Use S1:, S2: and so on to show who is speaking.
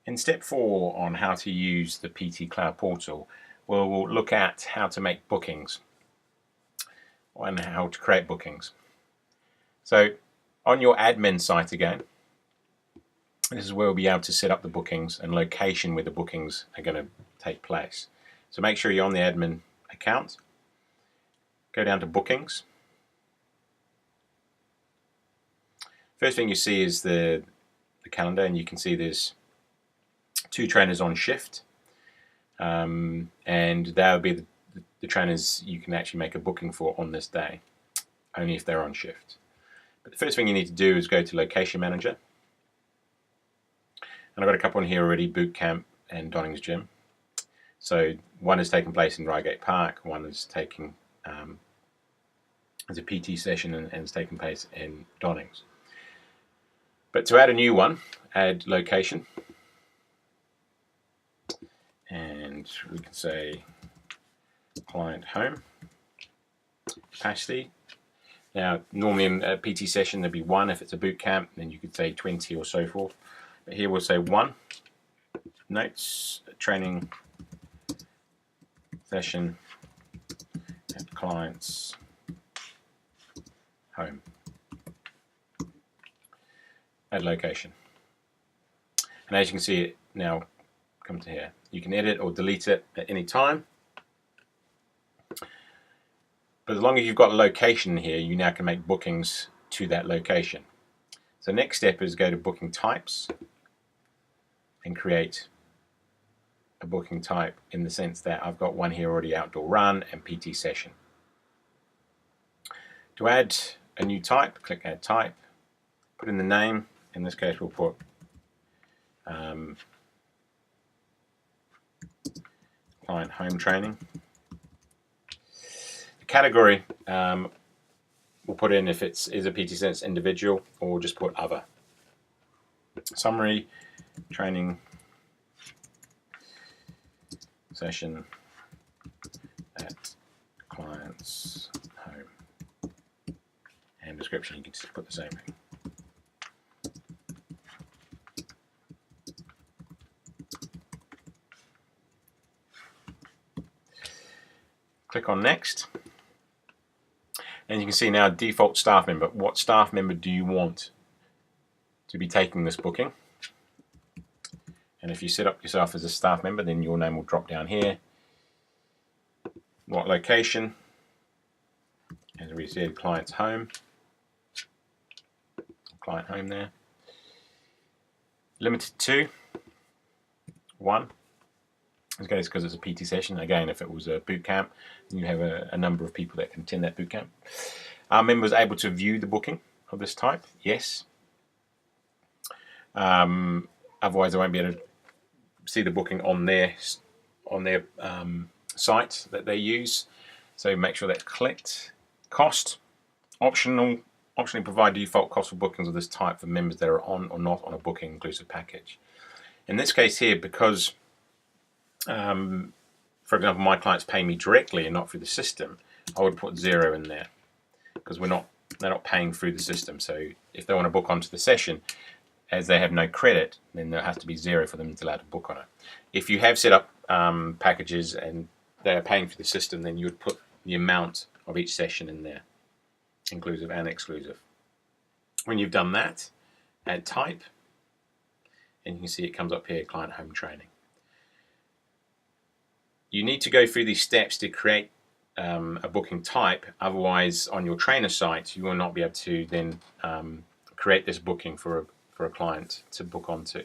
S1: In step 4 on how to use the PT Cloud Portal, we'll look at how to make bookings and how to create bookings. So on your admin site again, this is where we'll be able to set up the bookings and location where the bookings are going to take place. So make sure you're on the admin account. Go down to bookings. First thing you see is the calendar, and you can see there's 2 trainers on shift, and that will be the trainers you can actually make a booking for on this day, only if they're on shift. But the first thing you need to do is go to Location Manager, and I've got a couple in here already, Boot Camp and Donnings Gym. So one is taking place in Reigate Park, one is taking as a PT session and is taking place in Donnings. But to add a new one, add location, and we can say client home, capacity. Now normally in a PT session there'd be 1, if it's a boot camp then you could say 20 or so forth. But here we'll say 1, notes, training session at client's home. Add location. And as you can see it now come to here. You can edit or delete it at any time. But as long as you've got a location here, you now can make bookings to that location. So next step is go to booking types and create a booking type, in the sense that I've got one here already, outdoor run and PT session. To add a new type, click add type, put in the name. In this case we'll put client home training. The category we'll put in if it's a PT sense individual, or just put other. Summary, training session at client's home. And description, you can just put the same thing. Click on next, and you can see now default staff member. What staff member do you want to be taking this booking? And if you set up yourself as a staff member, then your name will drop down here. What location? As we said, client's home. Client home there. Limited to 1. Okay, it's because it's a PT session. Again, if it was a boot camp, then you have a number of people that can attend that boot camp. Are members able to view the booking of this type? Yes. Otherwise, they won't be able to see the booking on their site that they use. So make sure that's clicked. Cost, optionally provide default cost for bookings of this type for members that are on or not on a booking inclusive package. In this case here, because for example, my clients pay me directly and not through the system, I would put 0 in there, because they're not paying through the system. So if they want to book onto the session, as they have no credit, then there has to be 0 for them to allow to book on it. If you have set up packages and they are paying for the system, then you would put the amount of each session in there, inclusive and exclusive. When you've done that, add type, and you can see it comes up here, client home training. You need to go through these steps to create a booking type, otherwise on your trainer site you will not be able to then create this booking for a client to book onto.